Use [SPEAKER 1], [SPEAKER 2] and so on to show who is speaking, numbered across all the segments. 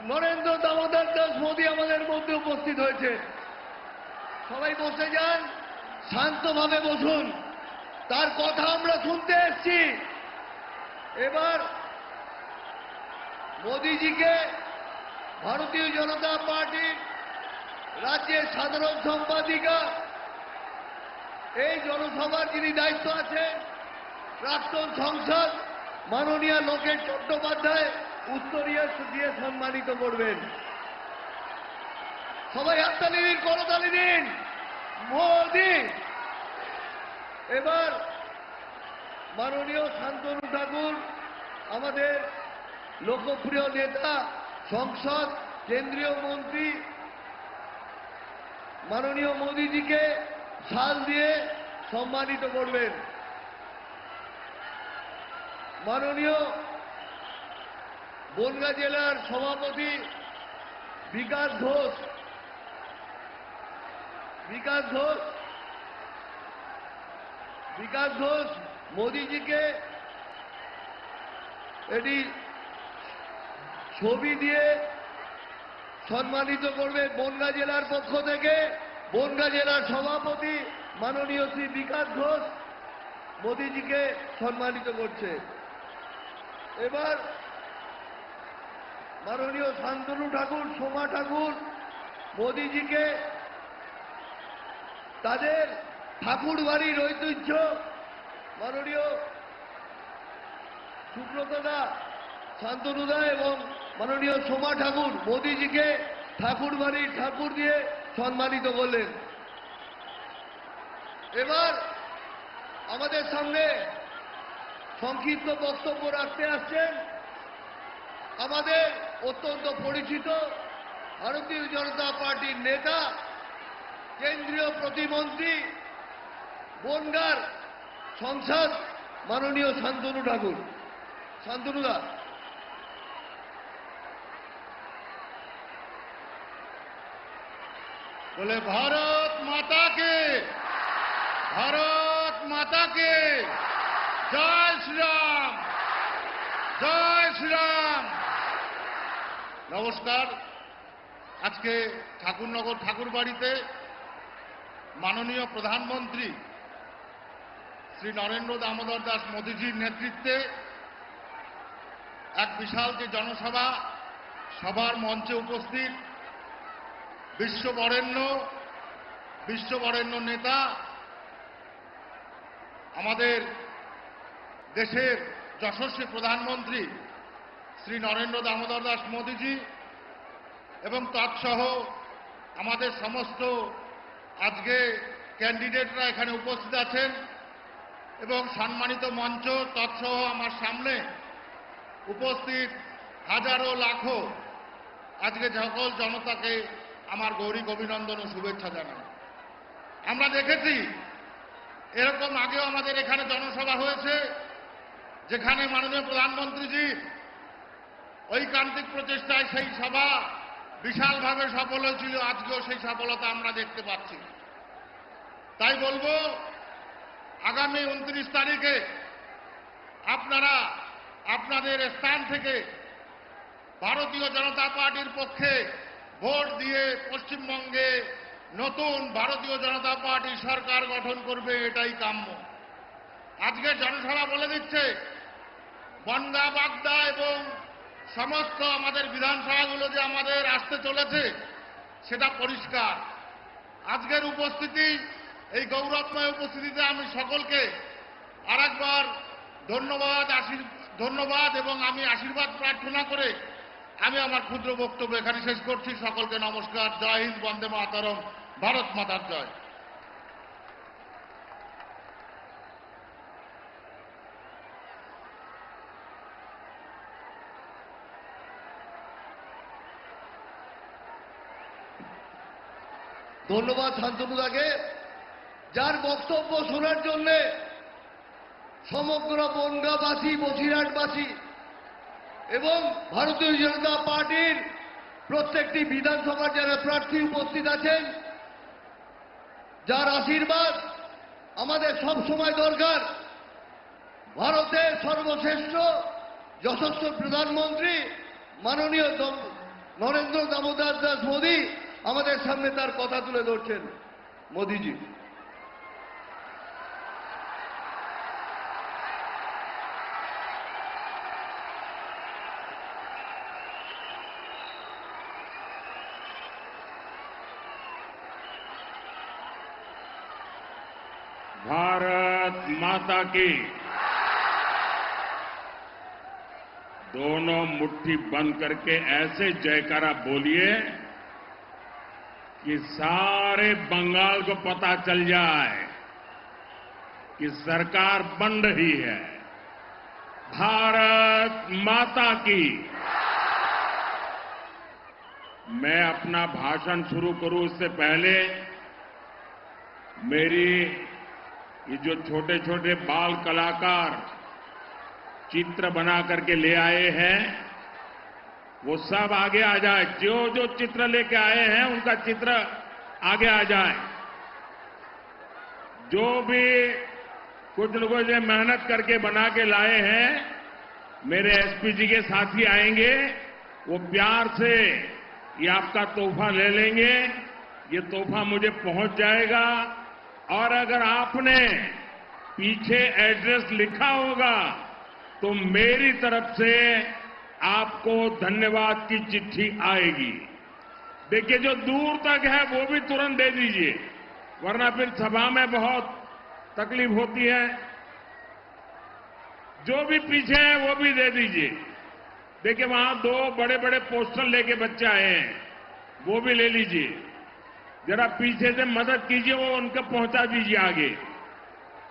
[SPEAKER 1] নরেন্দ্র দামোদর দাস মোদী আমাদের মধ্যে উপস্থিত হয়েছে। সবাই বসে যান, শান্তভাবে বসুন। তার কথা আমরা শুনতে এসেছি। এবার মোদীজিকে ভারতীয় জনতা পার্টির রাজ্যের সাধারণ সম্পাদিকা, এই জনসভার যিনি দায়িত্ব আছেন প্রাক্তন সংসদ মাননীয় লোকেশ চট্টোপাধ্যায়, উত্তরীয় দিয়ে সম্মানিত করবেন। সবাই হাততালি দিন, করতালি দিন। মোদী। এবার মাননীয় শান্তনু ঠাকুর, আমাদের লোকপ্রিয় নেতা, সংসদ কেন্দ্রীয় মন্ত্রী, মাননীয় মোদীজিকে শাল দিয়ে সম্মানিত করবেন। মাননীয় বনগাঁ জেলার সভাপতি বিকাশ ঘোষ মোদীজিকে এটি ছবি দিয়ে সম্মানিত করবে। বনগাঁ জেলার পক্ষ থেকে বনগাঁ জেলার সভাপতি মাননীয় শ্রী বিকাশ ঘোষ মোদীজিকে সম্মানিত করছে। এবার মাননীয় শান্তনু ঠাকুর, সোমা ঠাকুর মোদীজিকে তাদের ঠাকুর বাড়ির ঐতিহ্য মাননীয় সুব্রতদা, শান্তনুদা এবং মাননীয় সোমা ঠাকুর মোদীজিকে ঠাকুর বাড়ির ঠাকুর দিয়ে সম্মানিত করলেন। এবার আমাদের সামনে সংক্ষিপ্ত বক্তব্য রাখতে আসছেন আমাদের অত্যন্ত পরিচিত ভারতীয় জনতা পার্টির নেতা, কেন্দ্রীয় প্রতিমন্ত্রী, বনগাঁর সংসদ মাননীয় শান্তনু ঠাকুর। শান্তনুদা।
[SPEAKER 2] বলে ভারত মাতাকে, ভারত মাতাকে জয় শ্রীরাম, জয় শ্রীরাম। নমস্কার। আজকে ঠাকুরনগর ঠাকুরবাড়িতে মাননীয় প্রধানমন্ত্রী শ্রী নরেন্দ্র দামোদর দাস মোদীজির নেতৃত্বে এক বিশাল যে জনসভা, সবার মঞ্চে উপস্থিত বিশ্ববরেণ্য নেতা, আমাদের দেশের যশস্বী প্রধানমন্ত্রী শ্রী নরেন্দ্র দামোদর দাস মোদীজি এবং তৎসহ আমাদের সমস্ত আজকে ক্যান্ডিডেটরা এখানে উপস্থিত আছেন এবং সম্মানিত মঞ্চ, তৎসহ আমার সামনে উপস্থিত হাজারো লাখো আজকে সকল জনতাকে আমার গৌরী অভিনন্দন ও শুভেচ্ছা জানাই। আমরা দেখেছি এরকম আগেও আমাদের এখানে জনসভা হয়েছে, যেখানে মাননীয় প্রধানমন্ত্রীজি ঐকান্তিক প্রচেষ্টায় সেই সভা বিশালভাবে সফল হয়েছিল। আজকেও সেই সফলতা আমরা দেখতে পাচ্ছি। তাই বলবো, আগামী 29 তারিখে আপনারা আপনাদের স্থান থেকে ভারতীয় জনতা পার্টির পক্ষে ভোট দিয়ে পশ্চিমবঙ্গে নতুন ভারতীয় জনতা পার্টি সরকার গঠন করবে, এটাই কাম্য। আজকের জনসভা বলে দিচ্ছে বনগাঁ, বাগদা এবং সমস্ত আমাদের বিধানসভাগুলো যে আমাদের আসতে চলেছে সেটা পরিষ্কার। আজকের উপস্থিতি, এই গৌরবময় উপস্থিতিতে আমি সকলকে আরেকবার ধন্যবাদ এবং আমি আশীর্বাদ প্রার্থনা করে আমি আমার ক্ষুদ্র বক্তব্য এখানে শেষ করছি। সকলকে নমস্কার। জয় হিন্দ, বন্দে মাতরম, ভারত মাতার জয়।
[SPEAKER 1] ধন্যবাদ শান্তনুদাকে, যার বক্তব্য শোনার জন্য সমগ্র বনগাঁবাসী, বসিরহাটবাসী এবং ভারতীয় জনতা পার্টির প্রত্যেকটি বিধানসভার যারা প্রার্থী উপস্থিত আছেন, যার আশীর্বাদ আমাদের সব সময় দরকার। ভারতের সর্বশ্রেষ্ঠ যশস্বী প্রধানমন্ত্রী মাননীয় নরেন্দ্র দামোদর দাস মোদী আমাদের সামনে তার কথা তুলে ধরছেন। মোদীজি।
[SPEAKER 3] भारत माता की। दोनों मुट्ठी बंद करके ऐसे जयकारा बोलिए कि सारे बंगाल को पता चल जाए कि सरकार बन रही है। भारत माता की। मैं अपना भाषण शुरू करूं इससे पहले मेरी ये जो छोटे छोटे बाल कलाकार चित्र बना करके ले आए हैं वो सब आगे आ जाए। जो जो चित्र लेके आए हैं उनका चित्र आगे आ जाए। जो भी कुछ लोगों ने मेहनत करके बना के लाए हैं मेरे एसपी जी के साथी आएंगे, वो प्यार से ये आपका तोहफा ले लेंगे। ये तोहफा मुझे पहुंच जाएगा और अगर आपने पीछे एड्रेस लिखा होगा तो मेरी तरफ से आपको धन्यवाद की चिट्ठी आएगी। देखिए जो दूर तक है वो भी तुरंत दे दीजिए, वरना फिर सभा में बहुत तकलीफ होती है। जो भी पीछे है वो भी दे दीजिए। देखिए वहां 2 बड़े बड़े पोस्टर लेके बच्चे आए हैं, वो भी ले लीजिए। जरा पीछे से मदद कीजिए, वो उनको पहुंचा दीजिए आगे।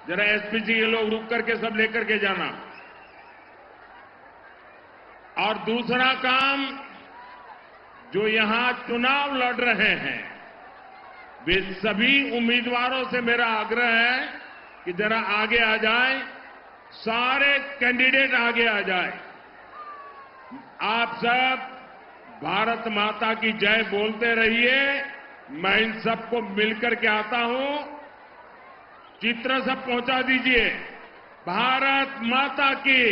[SPEAKER 3] जरा एसपी जी के लोग रुक करके सब लेकर के जाना। और दूसरा काम, जो यहां चुनाव लड़ रहे हैं वे सभी उम्मीदवारों से मेरा आग्रह है कि जरा आगे आ जाए। सारे कैंडिडेट आगे आ जाए। आप सब भारत माता की जय बोलते रहिए। मैं इन सबको मिलकर के आता हूं। चित्र सब पहुंचा दीजिए। भारत माता की।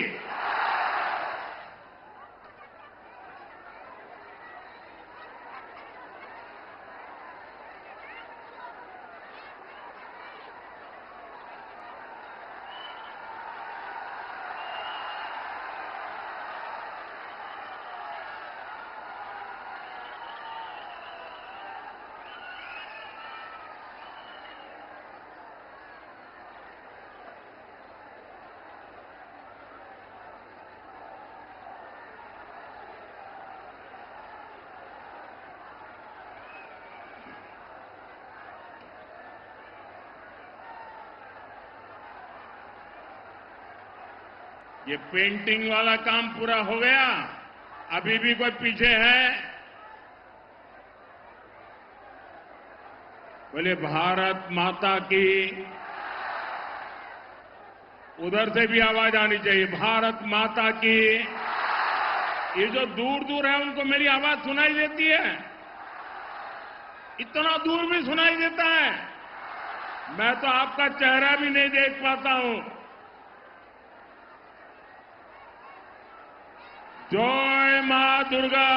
[SPEAKER 3] ये पेंटिंग वाला काम पूरा हो गया? अभी भी कोई पीछे है? बोले भारत माता की। उधर से भी आवाज आनी चाहिए, भारत माता की। ये जो दूर दूर है उनको मेरी आवाज सुनाई देती है? इतना दूर भी सुनाई देता है? मैं तो आपका चेहरा भी नहीं देख पाता हूं। जय मां दुर्गा,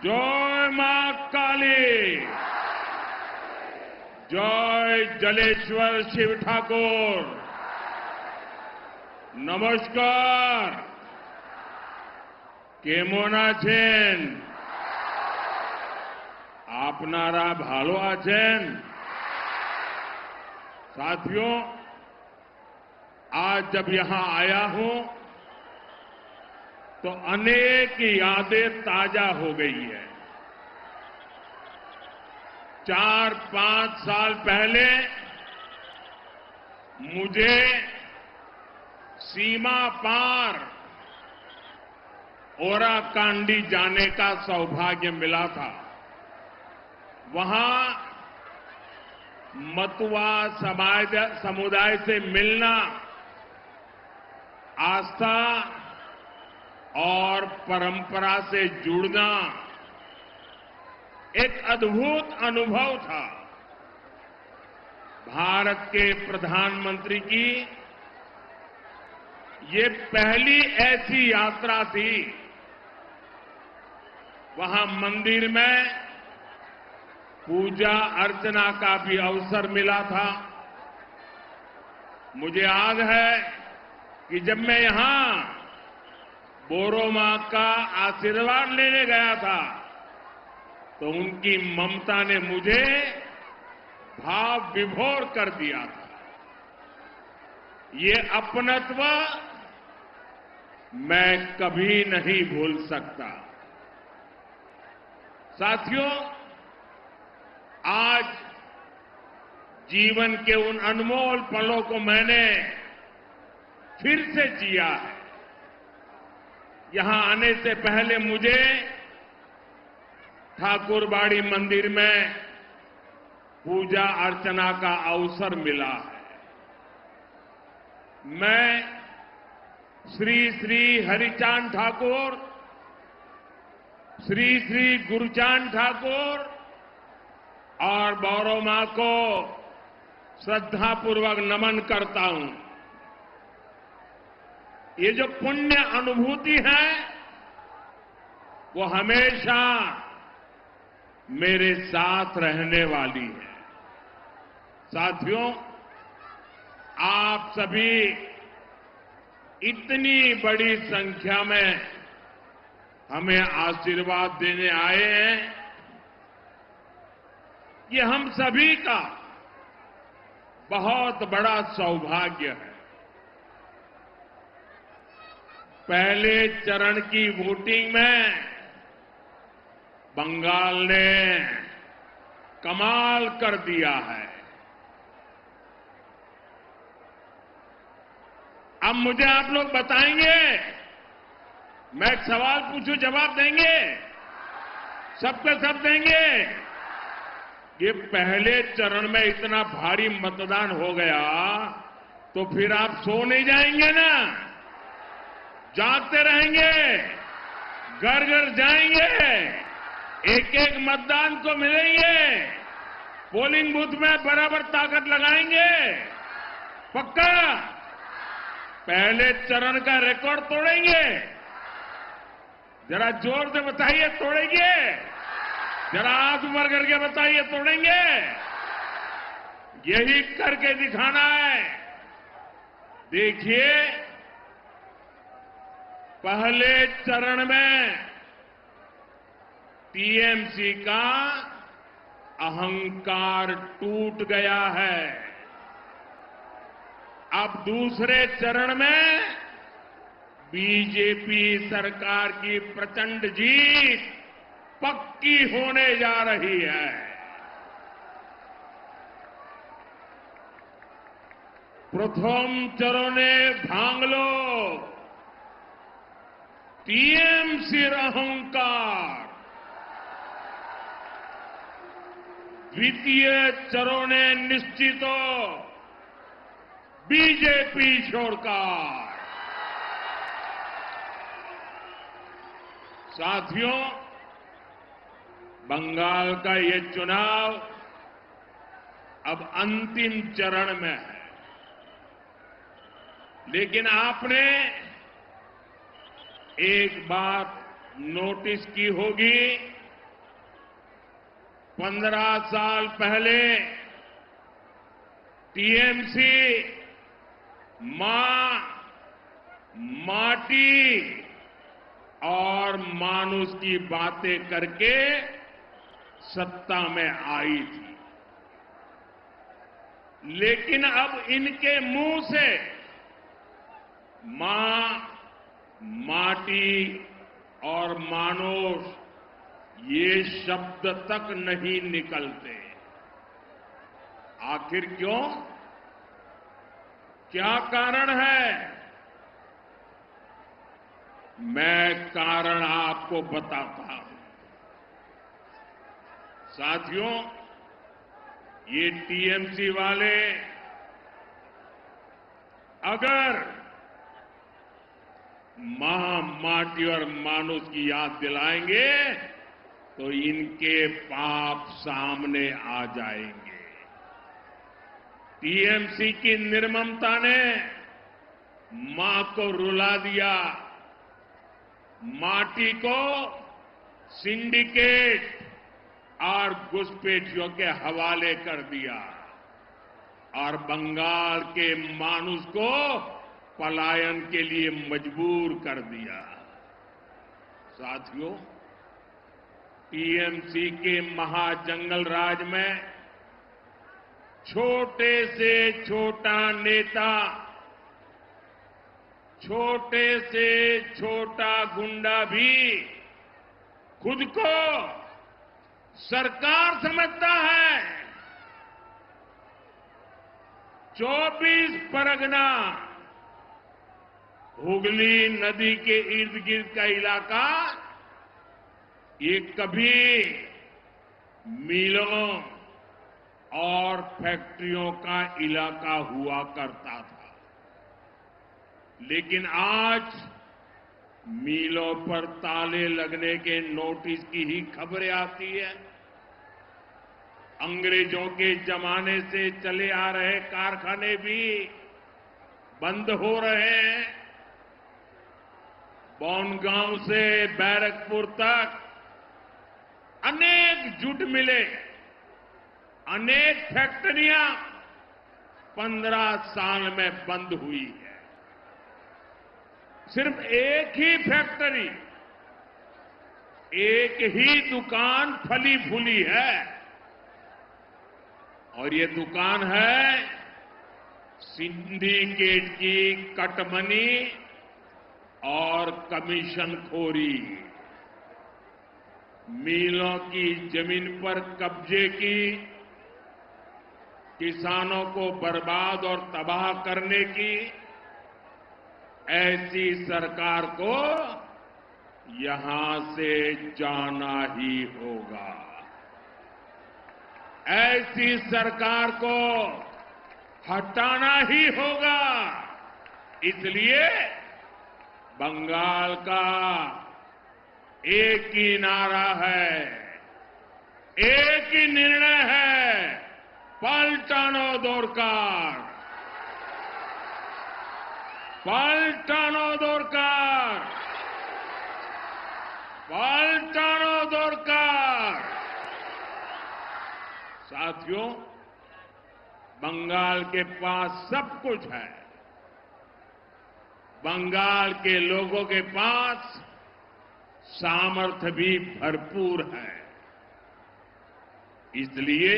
[SPEAKER 3] जय मां काली, जय जलेश्वर शिव ठाकुर। नमस्कार। केमन आছেন? आपनारा भालो आছেন? साथियों, आज जब यहां आया हूं तो अनेक यादें ताजा हो गई है। 4-5 साल पहले मुझे सीमा पार ओराकांडी जाने का सौभाग्य मिला था। वहां मतुआ समुदाय से मिलना आस्था और परंपरा से जुड़ना एक अद्भुत अनुभव था। भारत के प्रधानमंत्री की ये पहली ऐसी यात्रा थी वहां मंदिर में पूजा अर्चना का भी अवसर मिला था। मुझे याद है कि जब मैं यहां बोरो मां का आशीर्वाद लेने गया था तो उनकी ममता ने मुझे भाव विभोर कर दिया था। ये अपनत्व मैं कभी नहीं भूल सकता। साथियों, आज जीवन के उन अनमोल पलों को मैंने फिर से जिया है। यहां आने से पहले मुझे ठाकुरबाड़ी मंदिर में पूजा अर्चना का अवसर मिला है। मैं श्री श्री हरिचांद ठाकुर, श्री श्री गुरुचांद ठाकुर और बोरो मां को श्रद्धापूर्वक नमन करता हूं। ये जो पुण्य अनुभूति है वो हमेशा मेरे साथ रहने वाली है। साथियों, आप सभी इतनी बड़ी संख्या में हमें आशीर्वाद देने आए हैं, ये हम सभी का बहुत बड़ा सौभाग्य है। पहले चरण की वोटिंग में बंगाल ने कमाल कर दिया है। अब मुझे आप लोग बताएंगे, मैं एक सवाल पूछूं, जवाब देंगे? सबके सब देंगे? ये पहले चरण में इतना भारी मतदान हो गया तो फिर आप सो नहीं जाएंगे ना? जागते रहेंगे, घर घर जाएंगे, एक एक मतदान को मिलेंगे, पोलिंग बूथ में बराबर ताकत लगाएंगे? पक्का? पहले चरण का रिकॉर्ड तोड़ेंगे? जरा जोर से बताइए, तोड़ेंगे? जरा हाथ ऊपर करके बताइए, तोड़ेंगे? यही करके दिखाना है। देखिए, पहले चरण में टीएमसी का अहंकार टूट गया है। अब दूसरे चरण में बीजेपी सरकार की प्रचंड जीत पक्की होने जा रही है। प्रथम चरणे भांगलो टीएमसीर अहंकार, द्वितीय चरणे निश्चितो बीजेपी सरकार। साथियों, बंगाल का ये चुनाव अब अंतिम चरण में है, लेकिन आपने एक बात नोटिस की होगी, 15 साल पहले टीएमसी मां, माटी और मानुष की बातें करके सत्ता में आई थी, लेकिन अब इनके मुंह से मां, माटी और मानुष ये शब्द तक नहीं निकलते। आखिर क्यों? क्या कारण है? मैं कारण आपको बताता हूं। साथियों, ये टीएमसी वाले अगर मां, माटी और मानुष की याद दिलाएंगे तो इनके पाप सामने आ जाएंगे। टीएमसी की निर्ममता ने मां को रुला दिया, माटी को सिंडिकेट और घुसपैठियों के हवाले कर दिया और बंगाल के मानुष को पलायन के लिए मजबूर कर दिया। साथियों, टीएमसी के महाजंगल राज में छोटे से छोटा नेता, छोटे से छोटा गुंडा भी खुद को सरकार समझता है। 24 परगना हुगली नदी के इर्द गिर्द का इलाका ये कभी मिलों और फैक्ट्रियों का इलाका हुआ करता था, लेकिन आज मिलों पर ताले लगने के नोटिस की ही खबरें आती है। अंग्रेजों के जमाने से चले आ रहे कारखाने भी बंद हो रहे हैं। बोनगांव से बैरकपुर तक अनेक जूट मिले, अनेक फैक्ट्रियां 15 साल में बंद हुई है। सिर्फ एक ही फैक्ट्री, एक ही दुकान फली फूली है और ये दुकान है सिंडिकेट की कटमनी और कमीशनखोरी। मिलों की जमीन पर कब्जे की, किसानों को बर्बाद और तबाह करने की, ऐसी सरकार को यहां से जाना ही होगा। ऐसी सरकार को हटाना ही होगा। इसलिए बंगाल का एक ही नारा है, एक ही निर्णय है, पलटानो दरकार, पलटानो दरकार, पलटानो दरकार। साथियों, बंगाल के पास सब कुछ है। बंगाल के लोगों के पास सामर्थ्य भी भरपूर है। इसलिए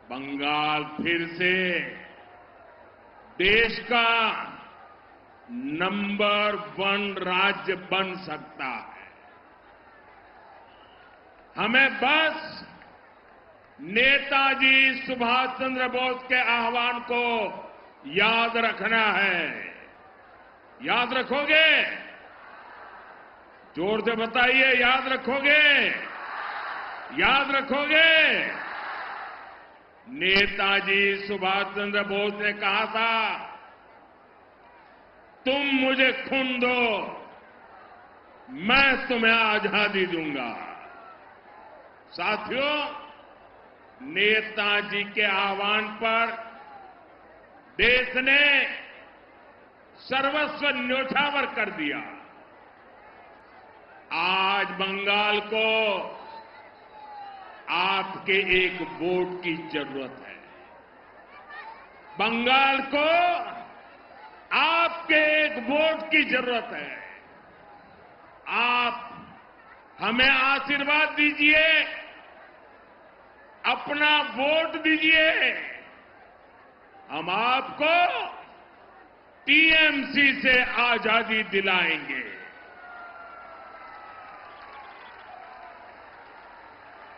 [SPEAKER 3] बंगाल फिर से देश का नंबर 1 राज्य बन सकता है। हमें बस नेताजी सुभाष चंद्र बोस के आह्वान को याद रखना है। याद रखोगे? जोर से बताइए, याद रखोगे? याद रखोगे? नेताजी सुभाष चंद्र बोस ने कहा था, तुम मुझे खून दो, मैं तुम्हें आजादी दूंगा। साथियों, नेताजी के आह्वान पर देश ने सर्वस्व न्योछावर कर दिया। आज बंगाल को आपके एक वोट की जरूरत है। बंगाल को आपके एक वोट की जरूरत है। आप हमें आशीर्वाद दीजिए, अपना वोट दीजिए। हम आपको टीएमसी से आजादी दिलाएंगे।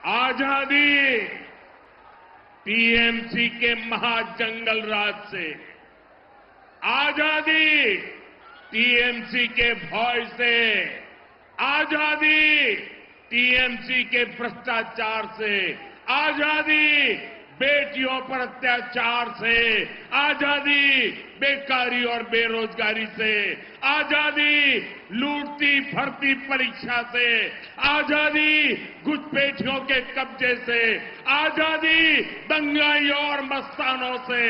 [SPEAKER 3] आजादी टीएमसी के महाजंगल राज से, आजादी टीएमसी के भय से, आजादी टीएमसी के भ्रष्टाचार से, आजादी बेटियों पर अत्याचार से, आजादी बेकारी और बेरोजगारी से, आजादी लूटती भर्ती परीक्षा से, आजादी घुसपैठियों के कब्जे से, आजादी दंगाइयों और मस्तानों से।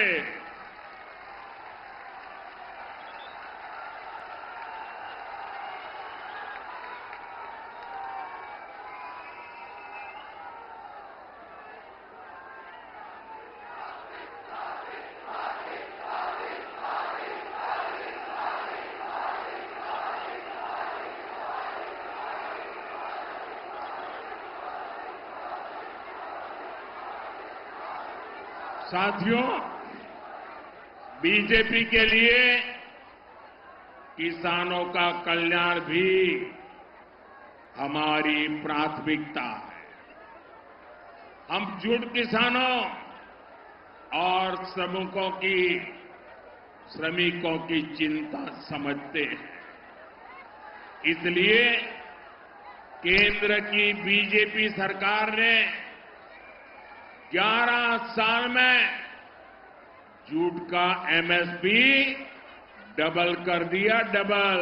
[SPEAKER 3] साथियों, बीजेपी के लिए किसानों का कल्याण भी हमारी प्राथमिकता है। हम जुट किसानों और श्रमिकों की चिंता समझते हैं। इसलिए केंद्र की बीजेपी सरकार ने 11 साल में जूट का एमएसपी डबल कर दिया, डबल।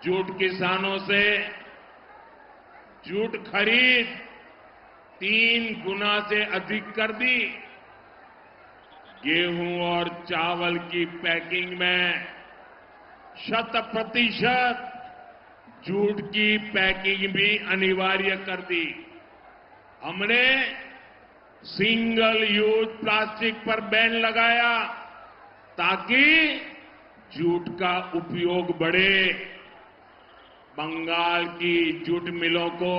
[SPEAKER 3] जूट किसानों से जूट खरीद 3 गुना से अधिक कर दी। गेहूं और चावल की पैकिंग में 100% जूट की पैकिंग भी अनिवार्य कर दी। हमने सिंगल यूज प्लास्टिक पर बैन लगाया ताकि जूट का उपयोग बढ़े। बंगाल की जूट मिलों को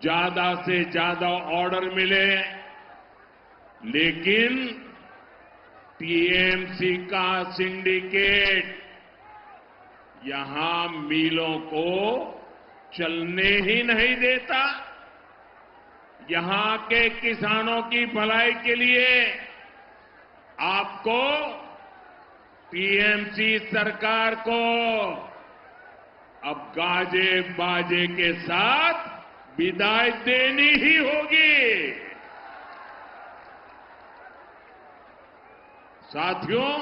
[SPEAKER 3] ज्यादा से ज्यादा ऑर्डर मिले, लेकिन टीएमसी का सिंडिकेट यहां मिलों को चलने ही नहीं देता। यहां के किसानों की भलाई के लिए आपको टीएमसी सरकार को अब गाजे बाजे के साथ विदाई देनी ही होगी। साथियों,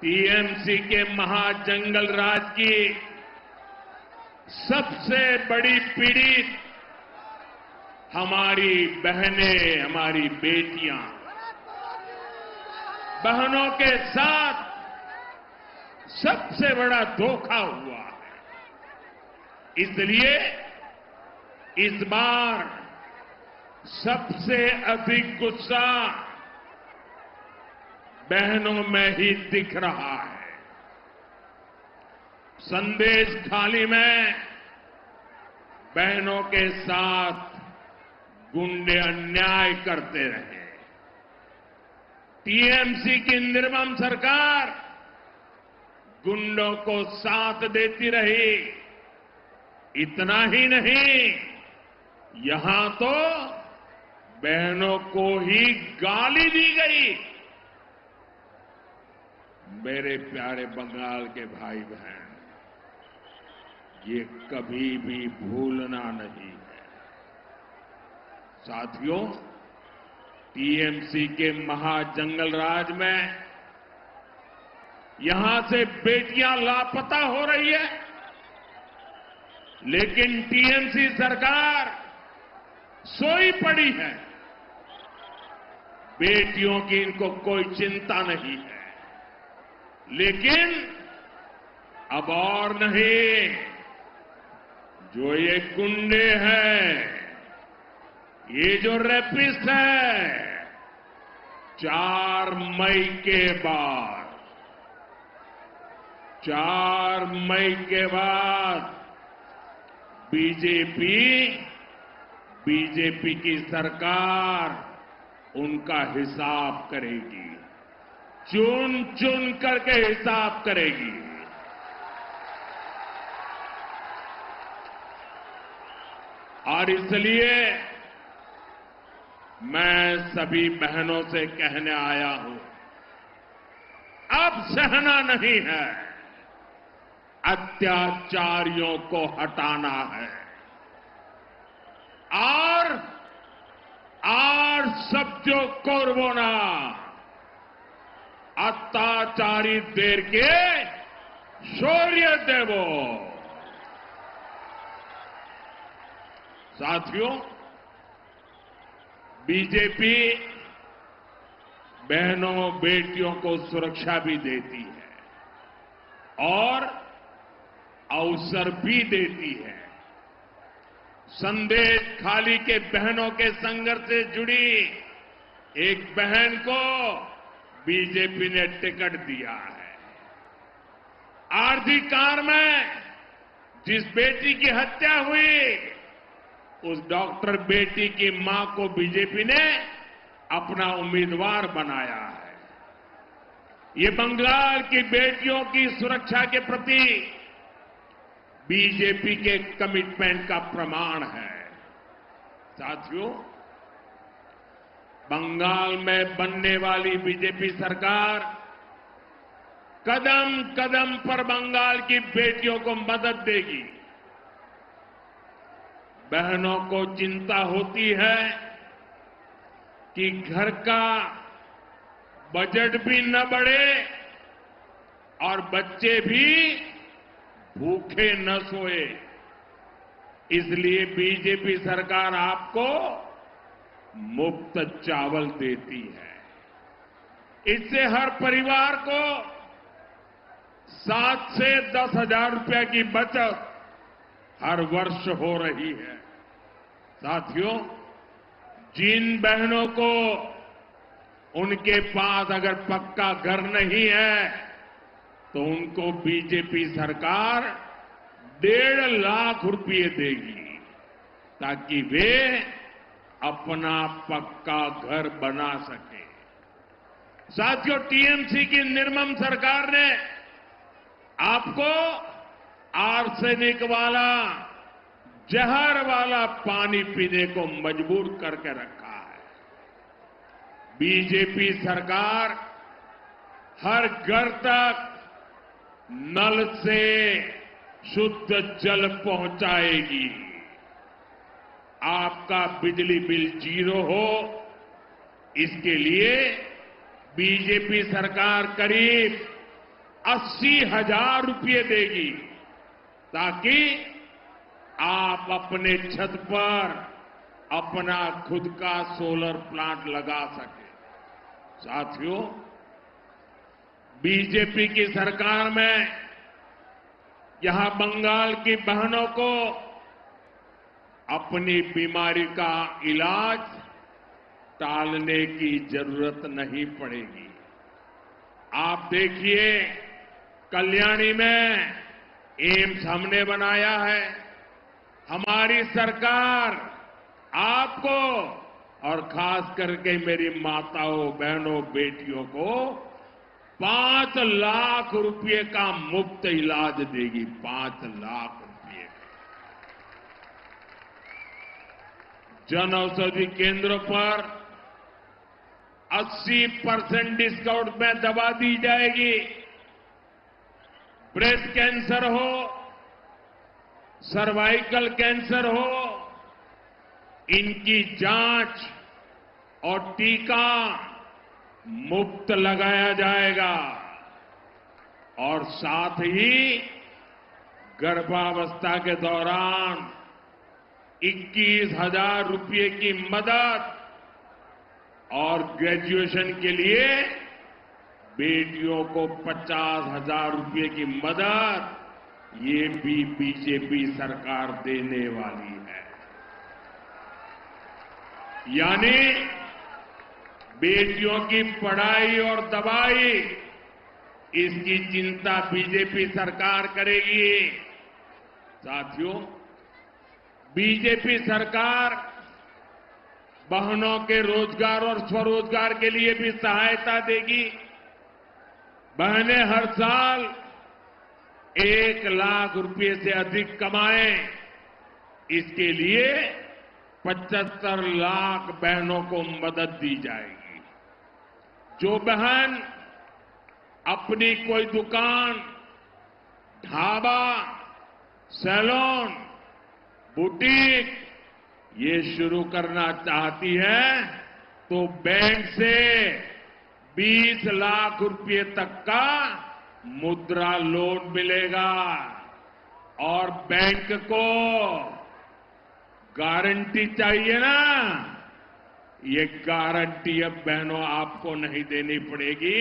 [SPEAKER 3] टीएमसी के महाजंगल राज की सबसे बड़ी पीड़ित हमारी बहनें, हमारी बेटियां। बहनों के साथ सबसे बड़ा धोखा हुआ है। इसलिए इस बार सबसे अधिक गुस्सा बहनों में ही दिख रहा है। संदेश खाली में बहनों के साथ गुंडे अन्याय करते रहे। टीएमसी की निर्मम सरकार गुंडों को साथ देती रही। इतना ही नहीं, यहां तो बहनों को ही गाली दी गई। मेरे प्यारे बंगाल के भाई बहन, ये कभी भी भूलना नहीं है। साथियों, टीएमसी के महाजंगल राज में यहां से बेटियां लापता हो रही है, लेकिन टीएमसी सरकार सोई पड़ी है। बेटियों की इनको कोई चिंता नहीं है। लेकिन अब और नहीं, जो ये गुंडे हैं, ये जो रेपिस्ट है, 4 मई के बाद बीजेपी की सरकार उनका हिसाब करेगी, चुन चुन करके हिसाब करेगी। और इसलिए मैं सभी बहनों से कहने आया हूं, अब सहना नहीं है, अत्याचारियों को हटाना है। আর সহ্য করব না, অত্যাচারীদেরকে সরিয়ে দেব। साथियों, बीजेपी बहनों बेटियों को सुरक्षा भी देती है और अवसर भी देती है। संदेश खाली के बहनों के संघर्ष से जुड़ी एक बहन को बीजेपी ने टिकट दिया है। आरजी कार में जिस बेटी की हत्या हुई, उस डॉक्टर बेटी की मां को बीजेपी ने अपना उम्मीदवार बनाया है। ये बंगाल की बेटियों की सुरक्षा के प्रति बीजेपी के कमिटमेंट का प्रमाण है। साथियों, बंगाल में बनने वाली बीजेपी सरकार कदम कदम पर बंगाल की बेटियों को मदद देगी। बहनों को चिंता होती है कि घर का बजट भी न बढ़े और बच्चे भी भूखे न सोए। इसलिए बीजेपी सरकार आपको मुफ्त चावल देती है। इससे हर परिवार को 7 से 10 हजार रुपए की बचत हर वर्ष हो रही है। साथियों, जिन बहनों को उनके पास अगर पक्का घर नहीं है तो उनको बीजेपी सरकार 1.5 लाख रुपए देगी ताकि वे अपना पक्का घर बना सके। साथियों, टीएमसी की निर्मम सरकार ने आपको आर्सेनिक वाला, जहर वाला पानी पीने को मजबूर करके रखा है। बीजेपी सरकार हर घर तक नल से शुद्ध जल पहुंचाएगी। आपका बिजली बिल 0 हो, इसके लिए बीजेपी सरकार करीब 80,000 रुपये देगी ताकि आप अपने छत पर अपना खुद का सोलर प्लांट लगा सके। साथियों, बीजेपी की सरकार में यहां बंगाल की बहनों को अपनी बीमारी का इलाज टालने की जरूरत नहीं पड़ेगी। आप देखिए, कल्याणी में एम्स हमने बनाया है। हमारी सरकार आपको और खास करके मेरी माताओं, बहनों, बेटियों को 5 लाख रुपए का मुफ्त इलाज देगी। 5 लाख रुपए। जन औषधि केंद्रों पर 80% डिस्काउंट में दवा दी जाएगी। ब्रेस्ट कैंसर हो, सर्वाइकल कैंसर हो, इनकी जांच और टीका मुफ्त लगाया जाएगा। और साथ ही गर्भावस्था के दौरान 21,000 रुपये की मदद और ग्रेजुएशन के लिए बेटियों को 50,000 रुपये की मदद, ये भी बीजेपी सरकार देने वाली है। यानी बेटियों की पढ़ाई और दवाई, इसकी चिंता बीजेपी सरकार करेगी। साथियों, बीजेपी सरकार बहनों के रोजगार और स्वरोजगार के लिए भी सहायता देगी। बहनें हर साल 1 लाख रुपए से अधिक कमाएं, इसके लिए 75 लाख बहनों को मदद दी जाएगी। जो बहन अपनी कोई दुकान, ढाबा, सैलून, बुटीक ये शुरू करना चाहती है तो बैंक से 20 लाख रुपए तक का मुद्रा लोन मिलेगा। और बैंक को गारंटी चाहिए ना, ये गारंटी अब बहनों आपको नहीं देनी पड़ेगी।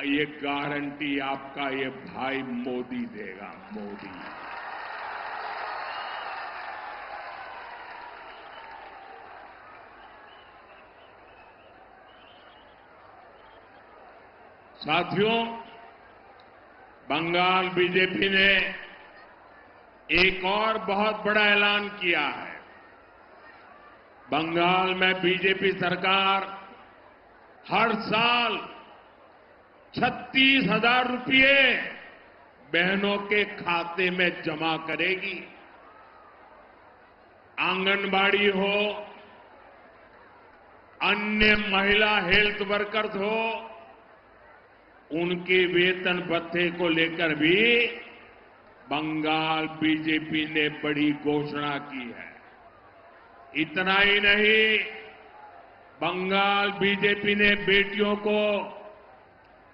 [SPEAKER 3] ये गारंटी आपका ये भाई मोदी देगा। मोदी। साथियों, बंगाल बीजेपी ने एक और बहुत बड़ा ऐलान किया है। बंगाल में बीजेपी सरकार हर साल 36,000 रुपये बहनों के खाते में जमा करेगी। आंगनबाड़ी हो, अन्य महिला हेल्थ वर्कर्स हो, उनके वेतन भत्ते को लेकर भी बंगाल बीजेपी ने बड़ी घोषणा की है। इतना ही नहीं, बंगाल बीजेपी ने बेटियों को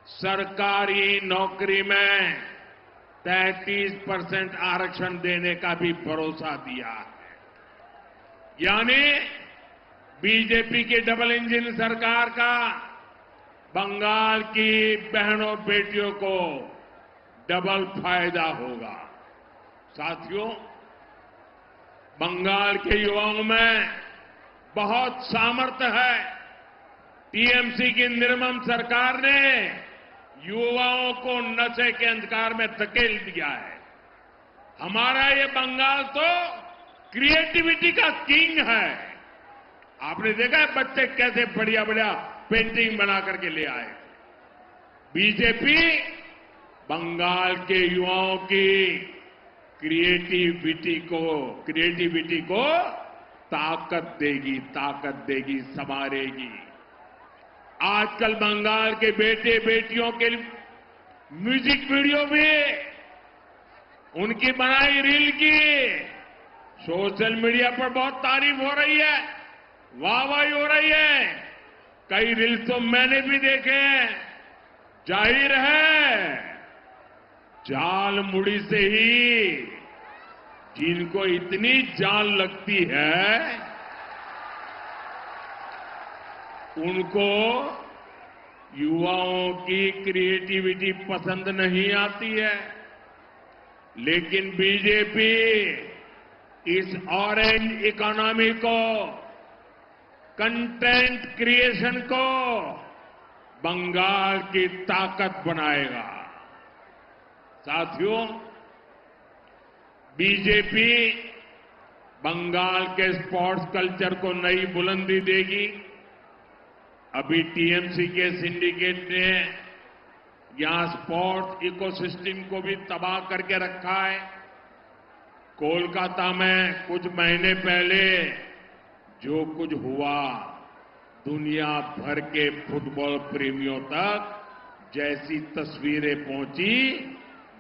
[SPEAKER 3] सरकारी नौकरी में 33% आरक्षण देने का भी भरोसा दिया है। यानी बीजेपी की डबल इंजन सरकार का बंगाल की बहनों बेटियों को डबल फायदा होगा। साथियों, बंगाल के युवाओं में बहुत सामर्थ्य है। टीएमसी की निर्मम सरकार ने युवाओं को नशे के अंधकार में धकेल दिया है। हमारा ये बंगाल तो क्रिएटिविटी का किंग है। आपने देखा है बच्चे कैसे बढ़िया बढ़िया पेंटिंग बना करके ले आए। बीजेपी बंगाल के युवाओं की क्रिएटिविटी को ताकत देगी, संवारेगी। आजकल बंगाल के बेटे बेटियों के म्यूजिक वीडियो भी, उनकी बनाई रील की सोशल मीडिया पर बहुत तारीफ हो रही है, वाहवाही हो रही है। कई रील्स तो मैंने भी देखे हैं। जाहिर है, जाल मुड़ी से ही जिनको इतनी जाल लगती है, उनको युवाओं की क्रिएटिविटी पसंद नहीं आती है। लेकिन बीजेपी इस ऑरेंज इकोनॉमी को, कंटेंट क्रिएशन को बंगाल की ताकत बनाएगा। साथियों, बीजेपी बंगाल के स्पोर्ट्स कल्चर को नई बुलंदी देगी। अभी टीएमसी के सिंडिकेट ने यहां स्पोर्ट्स इकोसिस्टम को भी तबाह करके रखा है। कोलकाता में कुछ महीने पहले जो कुछ हुआ, दुनिया भर के फुटबॉल प्रेमियों तक जैसी तस्वीरें पहुंची,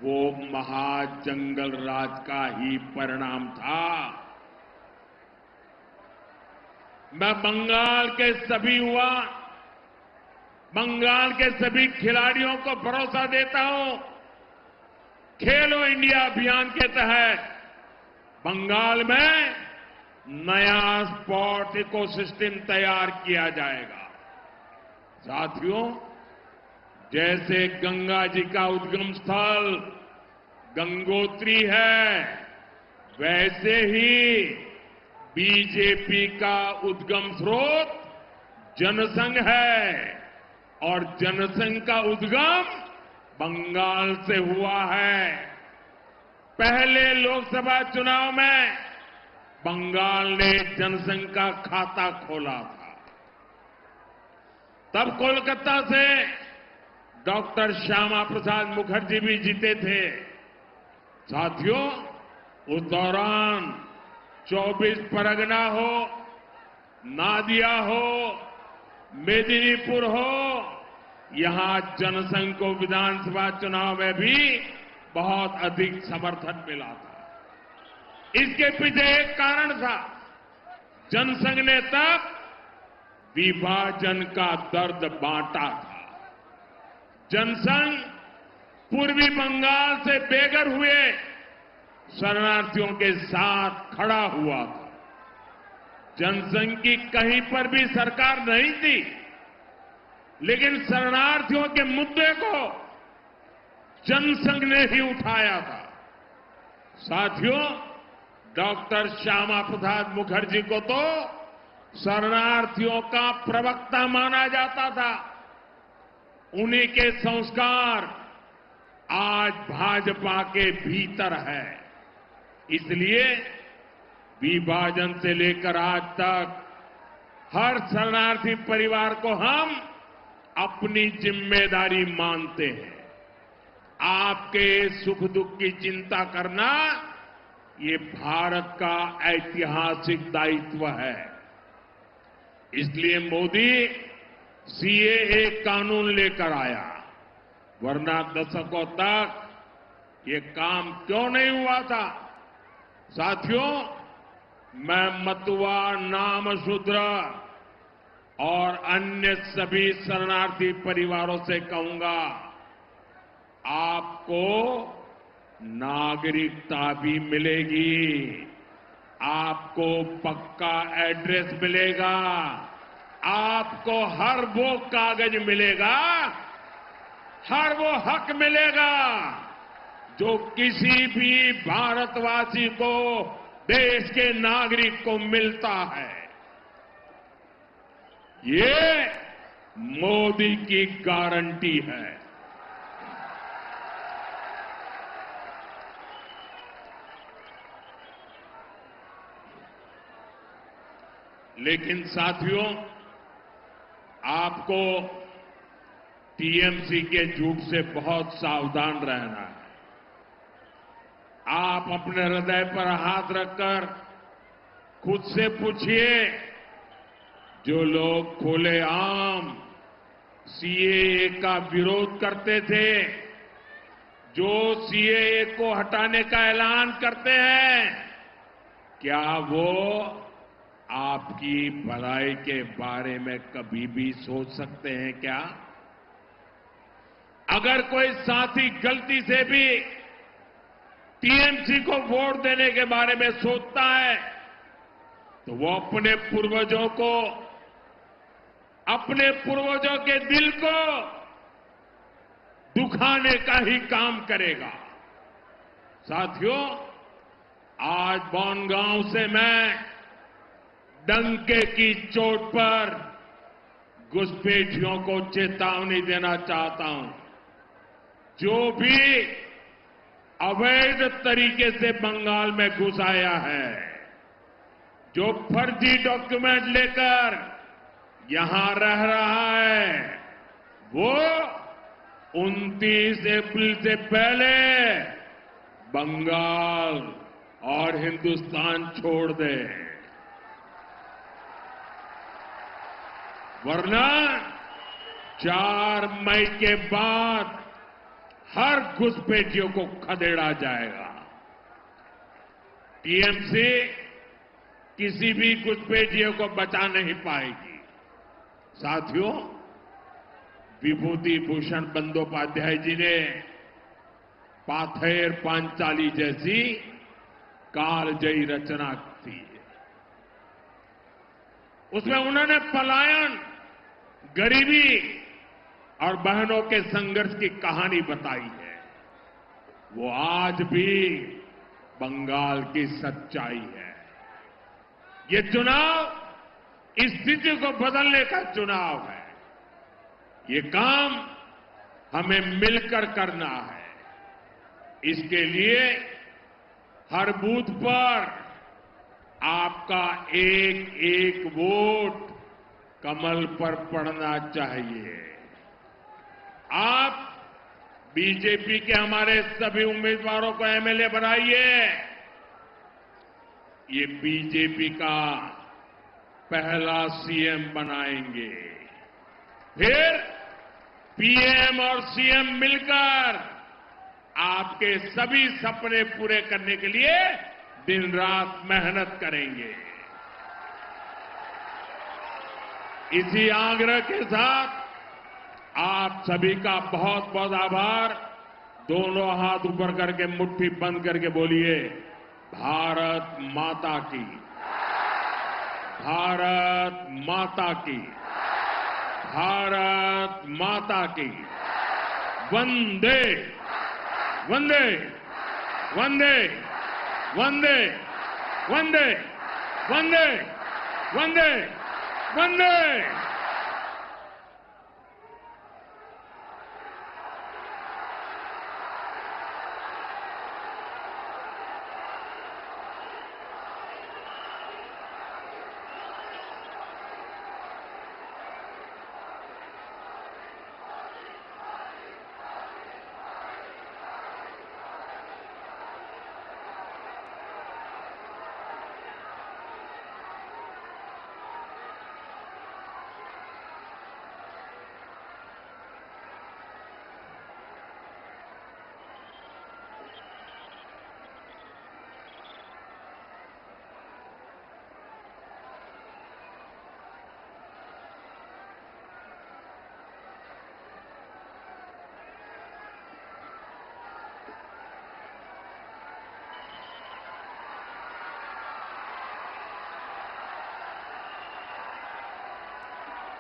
[SPEAKER 3] वो महाजंगल राज का ही परिणाम था। मैं बंगाल के सभी युवा, बंगाल के सभी खिलाड़ियों को भरोसा देता हूं, खेलो इंडिया अभियान के तहत बंगाल में नया स्पोर्ट इकोसिस्टम तैयार किया जाएगा। साथियों, जैसे गंगा जी का उद्गम स्थल गंगोत्री है, वैसे ही बीजेपी का उद्गम स्रोत जनसंघ है, और जनसंघ का उद्गम बंगाल से हुआ है। पहले लोकसभा चुनाव में बंगाल ने जनसंघ का खाता खोला था। तब कोलकाता से डॉक्टर श्यामा प्रसाद मुखर्जी भी जीते थे। साथियों, उस दौरान 24 परगना हो, नादिया हो, मेदिनीपुर हो, यहां जनसंघ को विधानसभा चुनाव में भी बहुत अधिक समर्थन मिला था। इसके पीछे एक कारण था, जनसंघ ने तब विभाजन का दर्द बांटा था। जनसंघ पूर्वी बंगाल से बेघर हुए शरणार्थियों के साथ खड़ा हुआ था। जनसंघ की कहीं पर भी सरकार नहीं थी, लेकिन शरणार्थियों के मुद्दे को जनसंघ ने ही उठाया था। साथियों, डॉक्टर श्यामा प्रसाद मुखर्जी को तो शरणार्थियों का प्रवक्ता माना जाता था। उन्हीं के संस्कार आज भाजपा के भीतर है। इसलिए विभाजन से लेकर आज तक हर शरणार्थी परिवार को हम अपनी जिम्मेदारी मानते हैं। आपके सुख दुख की चिंता करना ये भारत का ऐतिहासिक दायित्व है। इसलिए मोदी सीएए कानून लेकर आया, वरना दशकों तक ये काम क्यों नहीं हुआ था। साथियों, मैं मतुआ, नामशूद्र और अन्य सभी शरणार्थी परिवारों से कहूंगा, आपको नागरिकता भी मिलेगी, आपको पक्का एड्रेस मिलेगा, आपको हर वो कागज मिलेगा, हर वो हक मिलेगा जो किसी भी भारतवासी को, देश के नागरिक को मिलता है। ये मोदी की गारंटी है। लेकिन साथियों, आपको टीएमसी के झूठ से बहुत सावधान रहना है। आप अपने हृदय पर हाथ रखकर खुद से पूछिए, जो लोग खुलेआम सीएए का विरोध करते थे, जो सीएए को हटाने का ऐलान करते हैं, क्या वो आपकी भलाई के बारे में कभी भी सोच सकते हैं क्या? अगर कोई साथी गलती से भी टीएमसी को वोट देने के बारे में सोचता है, तो वो अपने पूर्वजों के दिल को दुखाने का ही काम करेगा। साथियों, आज बनगांव से मैं डंके की चोट पर घुसपैठियों को चेतावनी देना चाहता हूं। जो भी अवैध तरीके से बंगाल में घुस आया है, जो फर्जी डॉक्यूमेंट लेकर यहां रह रहा है, वो 29 अप्रैल से पहले बंगाल और हिंदुस्तान छोड़ दे, वरना 4 मई के बाद हर घुसपैठियों को खदेड़ा जाएगा। टीएमसी किसी भी घुसपैठियों को बचा नहीं पाएगी। साथियों, विभूति भूषण बंदोपाध्याय जी ने पाथेर पांचाली जैसी कालजयी रचना थी। उसमें उन्होंने पलायन, गरीबी और बहनों के संघर्ष की कहानी बताई है। वो आज भी बंगाल की सच्चाई है। ये चुनाव इस स्थिति को बदलने का चुनाव है। ये काम हमें मिलकर करना है। इसके लिए हर बूथ पर आपका एक एक वोट कमल पर पड़ना चाहिए। आप बीजेपी के हमारे सभी उम्मीदवारों को एमएलए बनाइए। ये बीजेपी का पहला सीएम बनाएंगे। फिर पीएम और सीएम मिलकर आपके सभी सपने पूरे करने के लिए दिन रात मेहनत करेंगे। इसी आग्रह के साथ आप सभी का बहुत बहुत आभार। दोनों हाथ ऊपर करके मुट्ठी बंद करके बोलिए, भारत माता की, भारत माता की, भारत माता की। वंदे वंदे वंदे वंदे वंदे वंदे वंदे वंदे।